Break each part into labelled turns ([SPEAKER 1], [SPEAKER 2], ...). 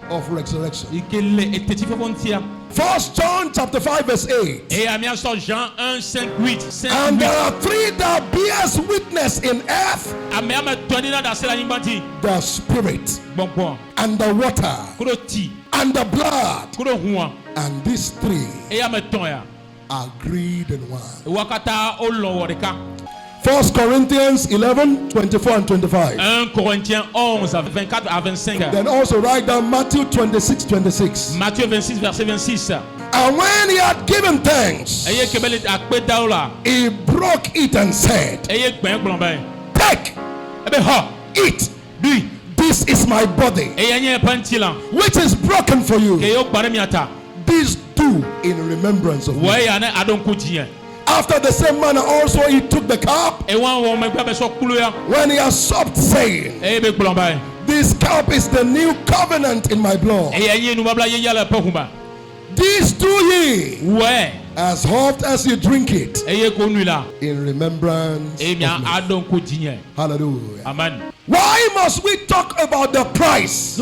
[SPEAKER 1] of resurrection.
[SPEAKER 2] 1
[SPEAKER 1] John chapter 5 verse 8.
[SPEAKER 2] Jean 1, 5, 8.
[SPEAKER 1] And there are three that bears witness in earth: the spirit, and the water, and the blood. And these three agreed in one. 1 Corinthians 11, 24 and 25.
[SPEAKER 2] 1 Corinthiens 11, 24 à 25.
[SPEAKER 1] Then also write down Matthew 26, 26.
[SPEAKER 2] Matthieu 26, verset 26.
[SPEAKER 1] And when he had given thanks, he broke it and said, take, eat. This is my body, which is broken for you. This do in remembrance of me. After the same manner also he took the cup when he had supped, saying, this cup is the new covenant in my blood. This do ye as oft as you drink it in remembrance of me. Hallelujah.
[SPEAKER 2] Amen.
[SPEAKER 1] Why must we talk about the price?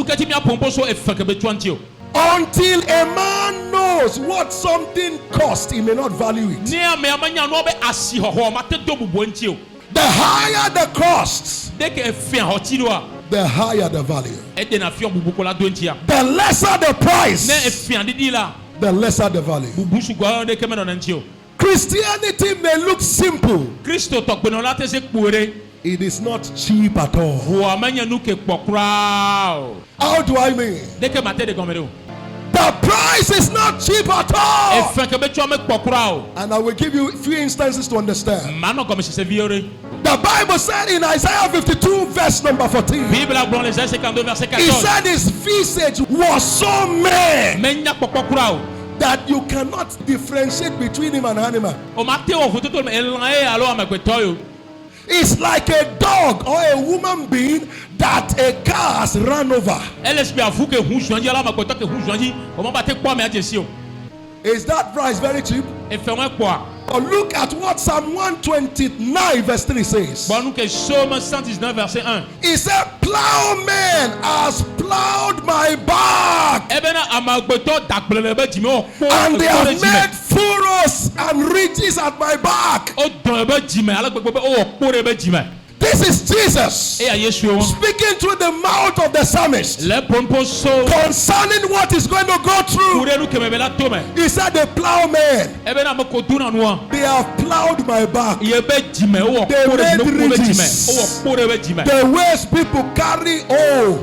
[SPEAKER 1] Until a man knows what something costs, he may not value it. The higher the costs, the higher the value. The lesser the price, the lesser the value. Christianity may look simple. It is not cheap at all. How do I mean? The price is not cheap at all. And I will give you a few instances to understand. The Bible said in Isaiah 52 verse number 14, he said his visage was so mad that you cannot differentiate between him and an animal. It's like a dog or a woman being that a car has run over. Is that price very cheap? Or look at what Psalm 129 verse 3 says. He said, plowman has plowed my back, and they have made furrows and ridges at my back. This is Jesus speaking through the mouth of the psalmist concerning what is going to go through. He said, the plowman, they have plowed my back. They made ridges. The ways people carry to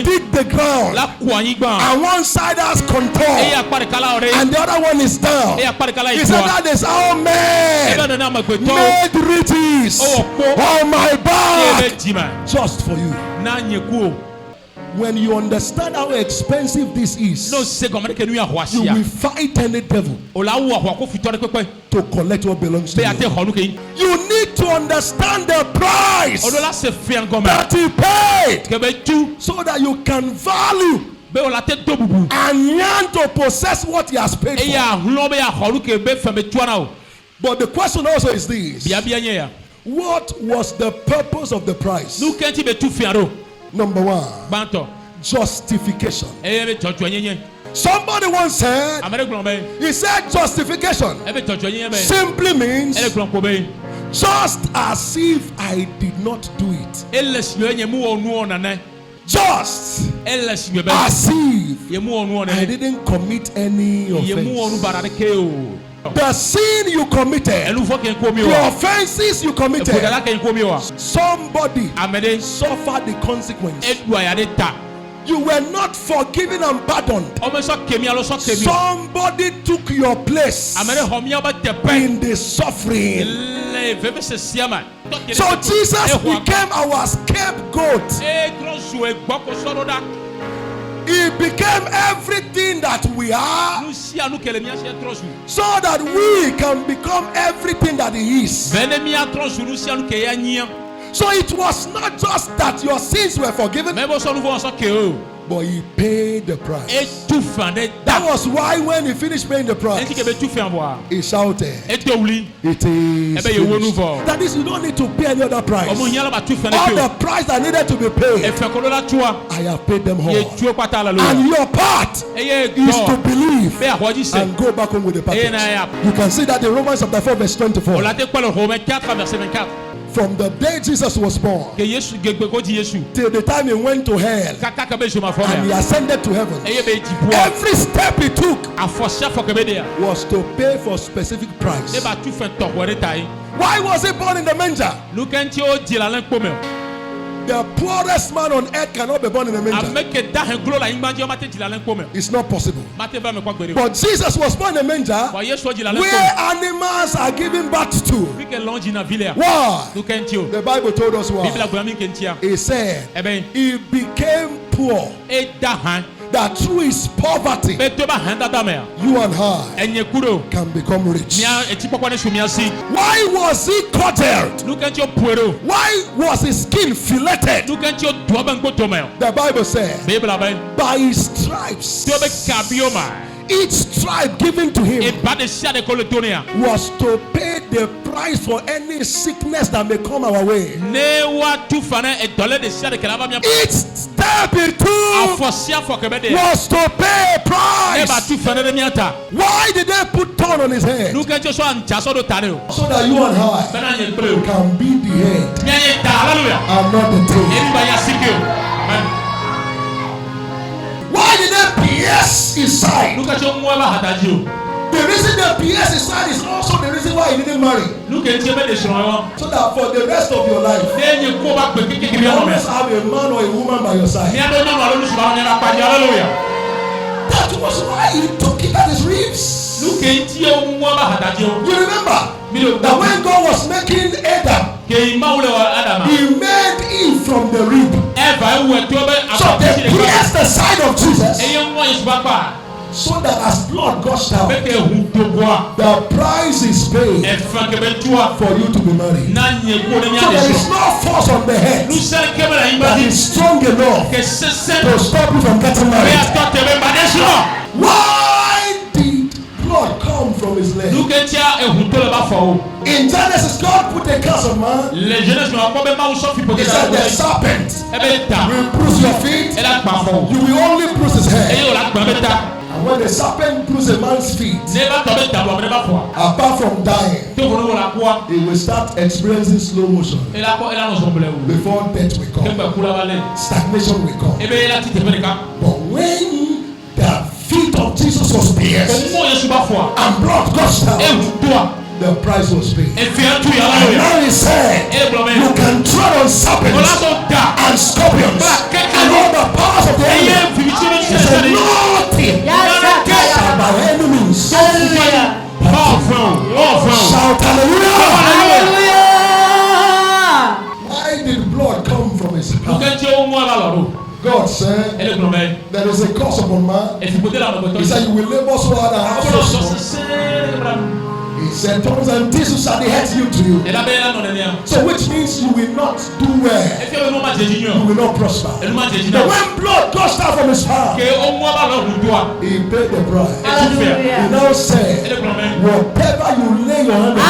[SPEAKER 1] dig the ground, and one side has contour and the other one is down. He said that is how man made ridges on my back just for you. When you understand how expensive this is, you will fight any devil to collect what belongs to you. You need to understand the price that he paid so that you can value and yearn to possess what he has paid for. But the question also is this: what was the purpose of the price? Number one, justification. Somebody once said, he said justification simply means just as if I did not do it. Just as if I didn't commit any offense. The sin you committed, the offenses you committed, somebody suffered the consequence. You were not forgiven and pardoned. Somebody took your place in the suffering. So Jesus became our scapegoat. He became everything that we are, so that we can become everything that he is. So it was not just that your sins were forgiven, But he paid the price.
[SPEAKER 2] Et tout fait.
[SPEAKER 1] That was why when he finished paying the price, he shouted, "It is finished." That is, you don't need to pay any other price. All the price that needed to be paid, I have paid them all. And your part is to believe and go back home with the package. You can see that in Romans chapter 4 verse 24. From the day Jesus was born till the time he went to hell and he ascended to heaven, every step he took was to pay for specific price. Why was he born in the manger? The poorest man on earth cannot be born in a manger. It's not possible. But Jesus was born in a manger where animals are given birth to. Why? The Bible told us why. He said he became poor, that through his poverty you and I can become rich. Why was he cudgeled? Why was his skin filleted? The Bible says by his stripes each stripe given to him was to pay the price for any sickness that may come our way. Each step he took was to pay a price. Why did they put thorn on his head? So that you and I can be the head and not the tail. Why did they pierce his side? The reason they pierced his side is also the reason why he didn't marry. So that for the rest of your life, you always have a man or a woman by your side. That was why he took it at his ribs. You remember that when God was making Adam, he made Eve from the rib. So they pierced the side of Jesus, so that as blood gushed out, the price is paid for you to be married. So there is no force on the head that is strong enough to stop you from getting married. Why did blood come from his leg? In Genesis, God put a curse on man. He said the serpent will bruise your feet, you will only bruise his head. And when the serpent bruises a man's feet, apart from dying, he will start experiencing slow motion before death will come. Stagnation will come. But when the feet of Jesus was pierced and blood gushed out, the price was paid. And now he said, you can tread on serpents and scorpions and all the powers of the enemy. He said, nothing shall by any means. Shout hallelujah. Why did blood come from his mouth? God said, there is a curse upon man. He said, you will labor so hard and have so small. He said, thorns and thistles shall they hurt you to you. So which means you will not do well. You will not prosper. But when blood gushed out from his heart, he paid the price. He now said, whatever you lay your hand upon,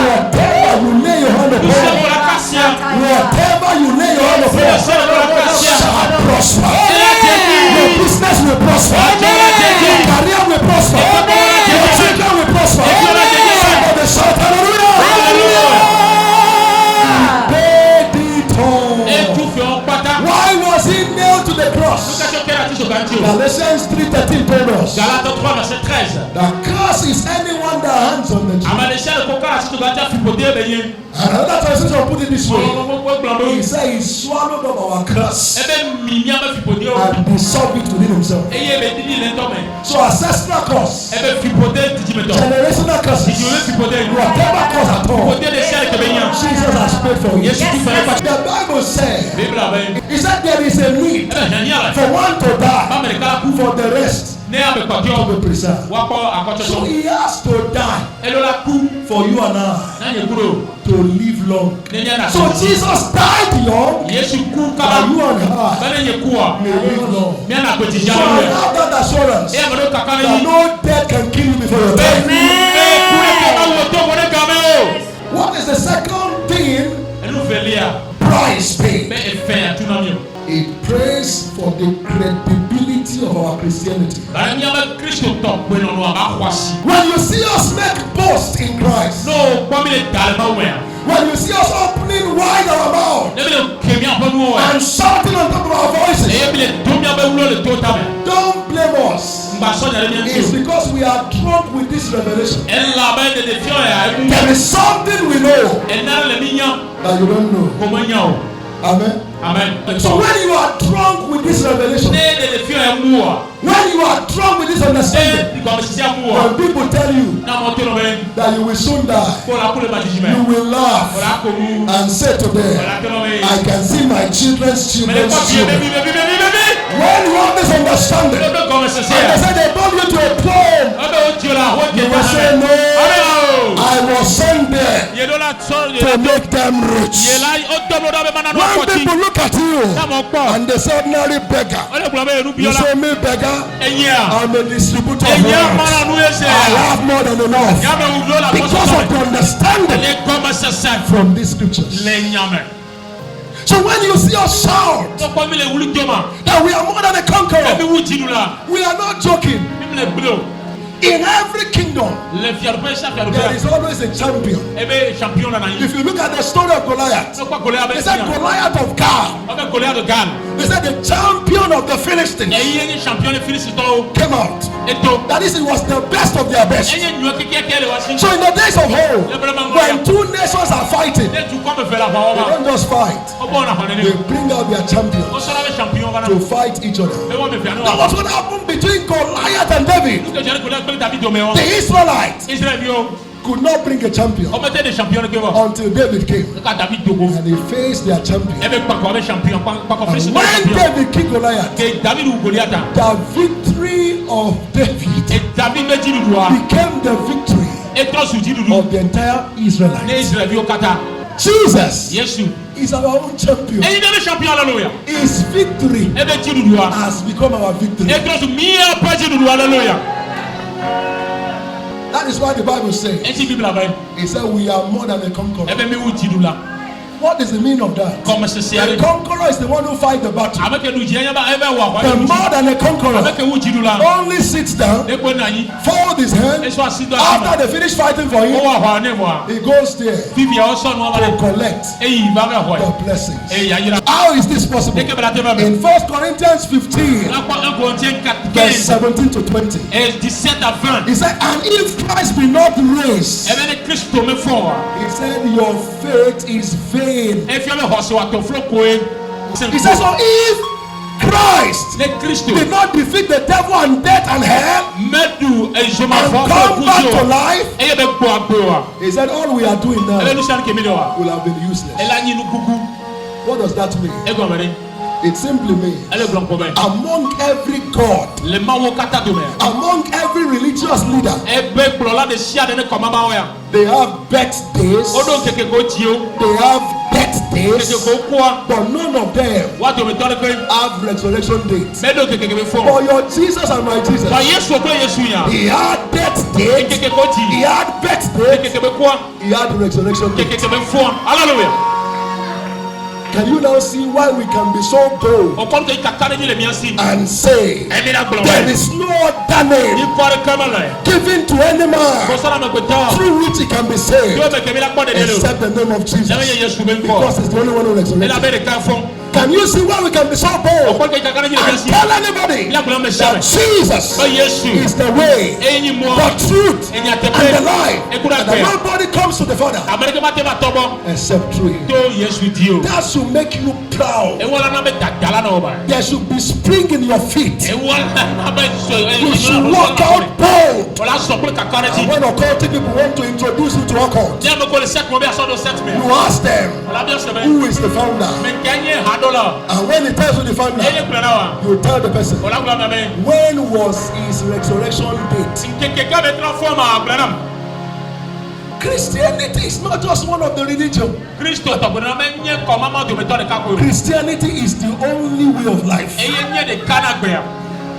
[SPEAKER 1] whatever you lay your hand upon, whatever you lay your hand upon shall prosper. Your business will prosper. Your career will prosper. Your children will prosper. Somebody shout hallelujah. Paid it all. Why was he nailed to the cross? Galatians 3:13 told us the curse is anyone that hands on the tree. Another translation put it this way. He said he swallowed up our curse and dissolved it within himself. So ancestral curse, generational curses, whatever curse at all, Jesus has paid for it. The Bible said, he said there is a need for one to die for the rest to be preserved. So he has to die for you and I. to live long. So Jesus died young, that you and I may live long. So I have that assurance that no death can kill you before your time. What is the second thing Christ paid? It prays for the credibility of our Christianity. When you see us make boast in Christ, when you see us opening wide our mouth and shouting on top of our voices, don't blame us. It's because we are drunk with this revelation. There is something we know that you don't know. Amen. Amen. So when you are drunk with this revelation, when you are drunk with this understanding, when people tell you that you will soon die, you will laugh and say to them, I can see my children's children. When you have this understanding, and they say they brought you to a throne, you will say, no, I was sent there to make them rich. When people look at you and they say ordinary beggar, you say me beggar, I'm a distributor of wealth. I have more than enough because of the understanding from these scriptures. So when you see us shout that we are more than a conqueror, we are not joking. In every kingdom, there is always a champion. If you look at the story of Goliath, they said Goliath of Gath. They said the champion of the Philistines came out. That is, it was the best of their best. So in the days of old, when two nations are fighting, they don't just fight. They bring out their champions to fight each other. That was what happened between Goliath and David. The Israelites could not bring a champion until David came and he faced their champion. And when David killed Goliath, the victory of David became the victory of the entire Israelites. Jesus is our own champion. His victory has become our victory. That is why the Bible says, it said we are more than a conqueror. What is the meaning of that? The conqueror is the one who fights the battle. The more than a conqueror only sits down, folds his hands. After they finish fighting for him, he goes there to collect the blessings. How is this possible? In 1 Corinthians 15, verse 17 to 20, he said, and if Christ be not raised, he said, your faith is vain. He says, so if Christ did not defeat the devil and death and hell and come back to life, he said all we are doing now will have been useless. What does that mean? It simply means among every God, among every religious leader, they have birthdays, they have death days, but none of them have resurrection dates. For your Jesus and my Jesus, he had death dates, he had birthdays, he had resurrection dates. Hallelujah. Can you now see why we can be so bold and say there is no other name given to any man through which he can be saved except the name of Jesus, because it's the only one who resurrected. Can you see why we can be so bold and tell anybody that Jesus is the way, the truth, and the life, and that nobody comes to the Father except through him? That should make you proud. There should be spring in your feet. You should walk out bold. And when occultic people want to introduce you to occult, you ask them, who is the founder? And when he tells you the founder, you tell the person, when was his resurrection date? Christianity is not just one of the religions. Christianity is the only way of life.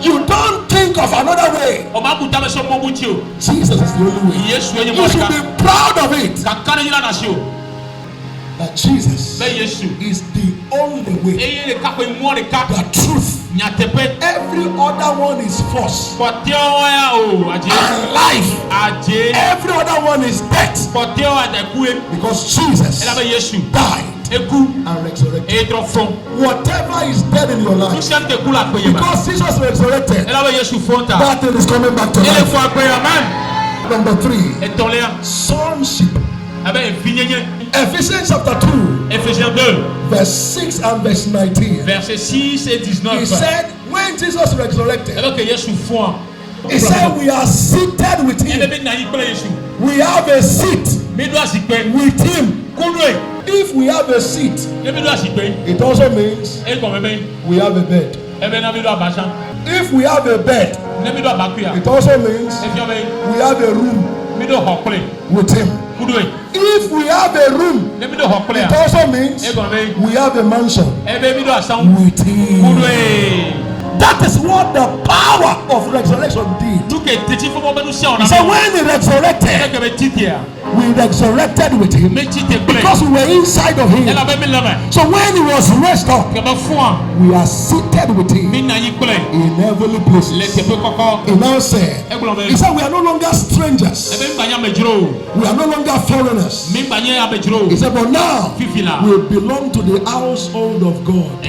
[SPEAKER 1] You don't think of another way. Jesus is the only way. You should be proud of it. That Jesus is the only way. The truth. Every other one is false. And life. Every other one is death. Because Jesus died and resurrected. Whatever is dead in your life, because Jesus resurrected, that thing is coming back to life. Number 3, sonship. Ephesians chapter 2, verse 6 and verse 19.
[SPEAKER 2] Verset 6 et 19.
[SPEAKER 1] He said, when Jesus resurrected, he said, we are seated with him. We have a seat with him. If we have a seat, it also means we have a bed. If we have a bed, it also means we have a room with him. If we have a room, it also means we have a mansion with him. That is what the power of resurrection did. So when he resurrected, we resurrected with him because we were inside of him. So when he was raised up, we are seated with him in heavenly places. He now said, he said we are no longer strangers. We are no longer foreigners. He said, but now we belong to the household of God.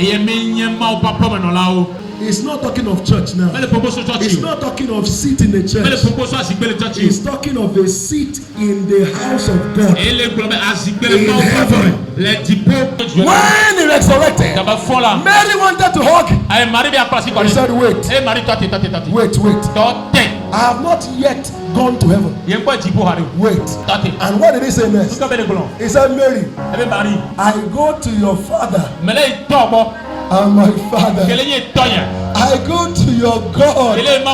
[SPEAKER 1] He's not talking of church now. He's not talking of seat in the church. He's talking of a seat in the house of God in heaven. When he resurrected, Mary wanted to hug him. He said, wait. I have not yet gone to heaven. Wait. And what did he say next? He said, Mary, I go to your father and my father. I go to your God and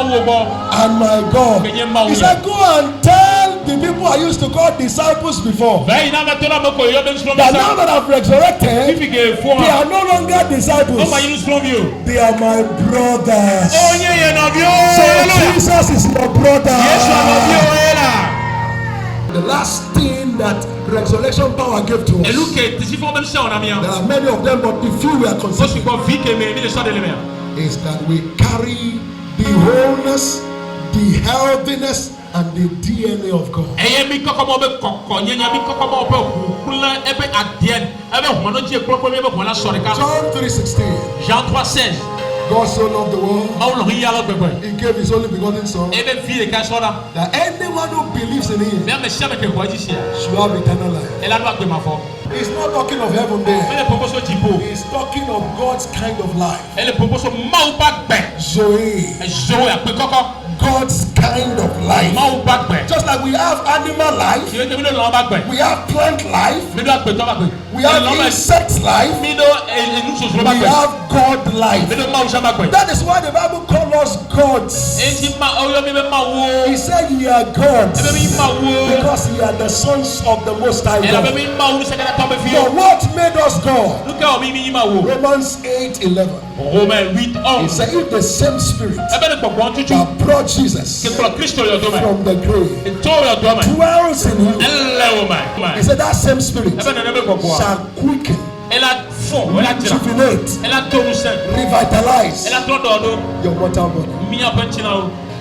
[SPEAKER 1] my God. He said, go and tell the people I used to call disciples before that now that I've resurrected, they are no longer disciples. They are my brothers. So Jesus is your brother. The last thing that resurrection power gave to us, there are many of them, but the few we are considering, is that we carry the wholeness, the healthiness, and the DNA of God. John 3:16. God so loved the world, he gave his only begotten son, that anyone who believes in him should have eternal life. He's not talking of heaven there. He's talking of God's kind of life. Zoe. God's kind of life. Just like we have animal life, we have plant life, we have insect life, we have God life. That is why the Bible calls us gods. He said ye are gods because ye are the sons of the Most High God. But what made us God? Romans 8:11. He said, if the same spirit that brought Jesus from the grave dwells in you, he said that same spirit shall quicken, rejuvenate, revitalize your mortal body.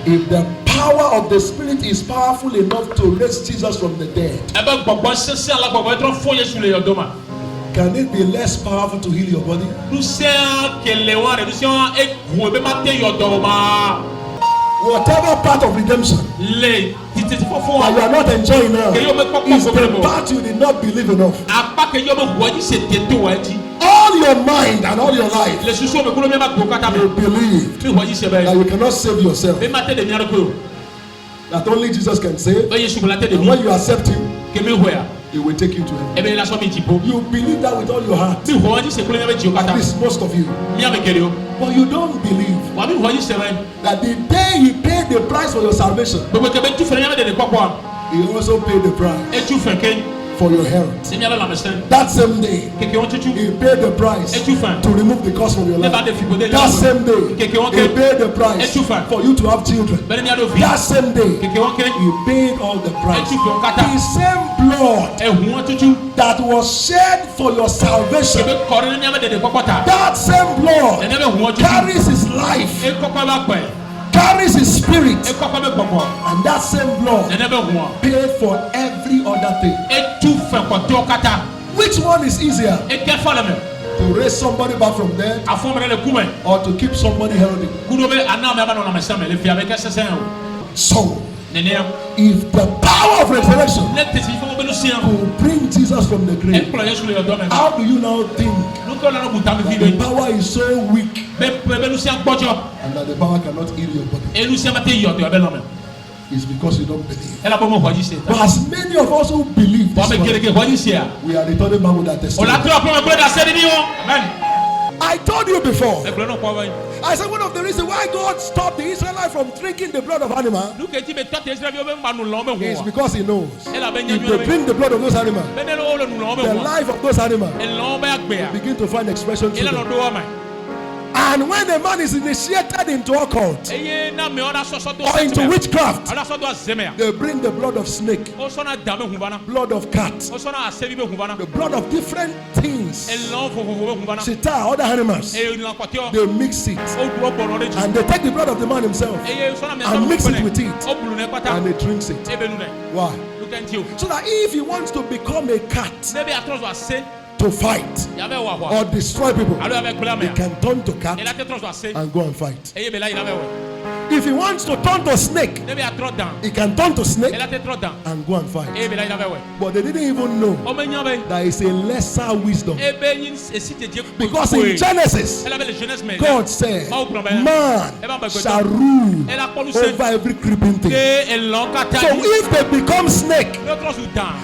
[SPEAKER 1] If the power of the spirit is powerful enough to raise Jesus from the dead, can it be less powerful to heal your body? Whatever part of redemption that you are not enjoying now is the part you did not believe enough. All your mind and all your life, you believed that you cannot save yourself, that only Jesus can save, and when you accept him, he will take you to heaven. You believe that with all your heart. At least most of you. But you don't believe that the day he paid the price for your salvation, He also paid the price for your health. That same day, he paid the price to remove the cost from your life. That same day, he paid the price for you to have children. That same day, he paid all the price. The same blood that was shed for your salvation, that same blood carries his life, carries his spirit, and that same blood paid for every other thing. Which one is easier? To raise somebody back from death, or to keep somebody healthy? So, if the power of resurrection will bring Jesus from the grave, how do you now think that the power is so weak and that the power cannot heal your body? It's because you don't believe. But as many of us who believe this morning, we are returning back with that testimony. I told you before, I said one of the reasons why God stopped the Israelites from drinking the blood of animals is because he knows if they drink the blood of those animals, the life of those animals will begin to find expression through them. And when a man is initiated into occult or into witchcraft, they bring the blood of snake, blood of cat, the blood of different things, cheetah, other animals. They mix it and they take the blood of the man himself and mix it with it and they drinks it. Why? So that if he wants to become a cat to fight or destroy people, he can turn to cat and go and fight. If he wants to turn to snake, he can turn to snake and go and fight. But they didn't even know that it's a lesser wisdom. Because in Genesis, God said, man shall rule over every creeping thing. So if they become snake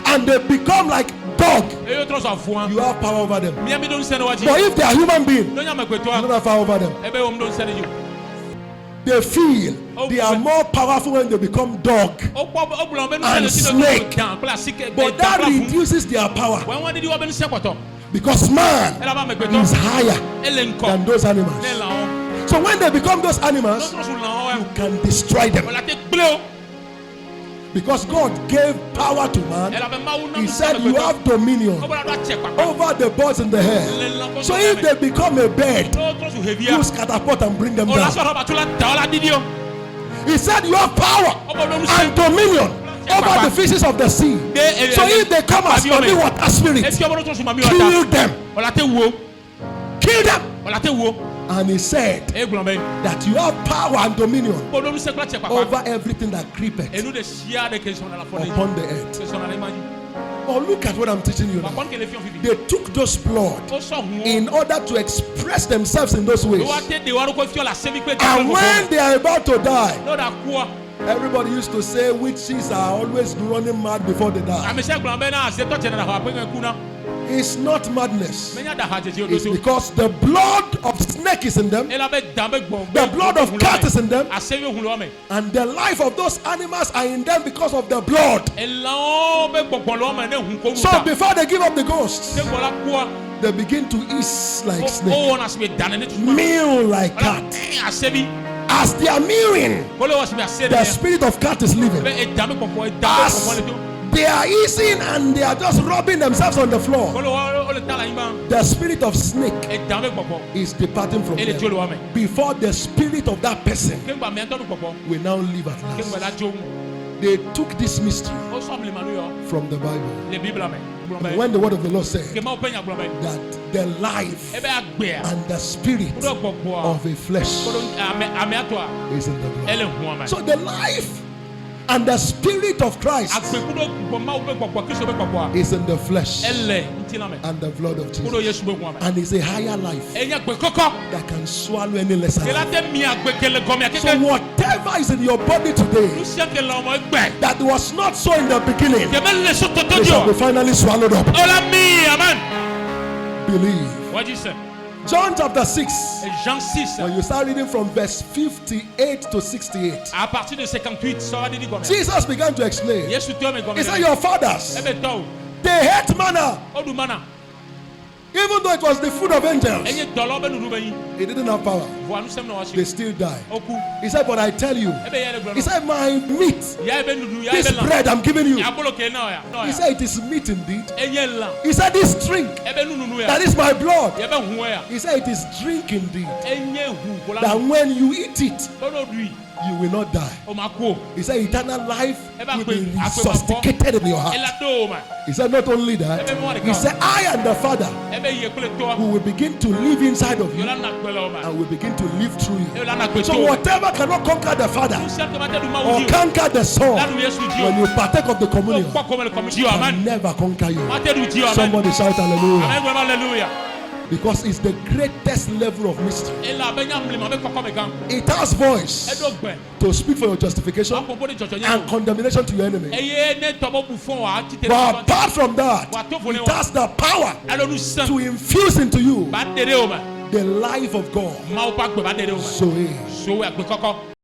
[SPEAKER 1] and they become like dog, you have power over them. But if they are human beings, you don't have power over them. They feel they are more powerful when they become dog and snake. But that reduces their power. Because man is higher than those animals. So when they become those animals, you can destroy them. Because God gave power to man, he said you have dominion over the birds in the air. So if they become a bird, use catapult and bring them down. He said you have power and dominion over the fishes of the sea. So if they come as only water spirits, kill them. Kill them. And he said that you have power and dominion over everything that creepeth upon the earth. Oh, look at what I'm teaching you now. They took those blood in order to express themselves in those ways. And when they are about to die, everybody used to say witches are always running mad before they die. It's not madness. It's because the blood of snake is in them, the blood of cat is in them, and the life of those animals are in them because of the blood. So before they give up the ghosts, they begin to eat like snake, meal like cat. As they are mewing, the spirit of cat is living. As they are eating and they are just rubbing themselves on the floor, the spirit of snake is departing from them before the spirit of that person will now live at last. They took this mystery from the Bible. And when the word of the Lord said that the life and the spirit of a flesh is in the blood. So the life and the spirit of Christ is in the flesh and the blood of Jesus. And it's a higher life that can swallow any lesser life. So whatever is in your body today that was not so in the beginning, they shall be finally swallowed up.
[SPEAKER 2] Amen.
[SPEAKER 1] Believe.
[SPEAKER 2] What you say?
[SPEAKER 1] John chapter 6.
[SPEAKER 2] Jean 6.
[SPEAKER 1] When you start reading from verse 58 to 68.
[SPEAKER 2] À partir de 58, ça va dire combien?
[SPEAKER 1] Jesus began to explain.
[SPEAKER 2] Yesu toi me
[SPEAKER 1] He said, your fathers, they hate manna. Even though it was the food of angels, it didn't have power. They still died. He said, but I tell you, he said, my meat, this bread I'm giving you, he said, it is meat indeed. He said, this drink, that is my blood. He said, it is drink indeed. That when you eat it, you will not die. He said, eternal life will be resuscitated in your heart. He said, not only that, he said, I and the Father who will begin to live inside of you and will begin to live through you. So whatever cannot conquer the Father or conquer the Son, when you partake of the communion, can never conquer you. Somebody shout hallelujah. Because it's the greatest level of mystery. It has voice to speak for your justification and condemnation to your enemy. But apart from that, it has the power to infuse into you the life of God. So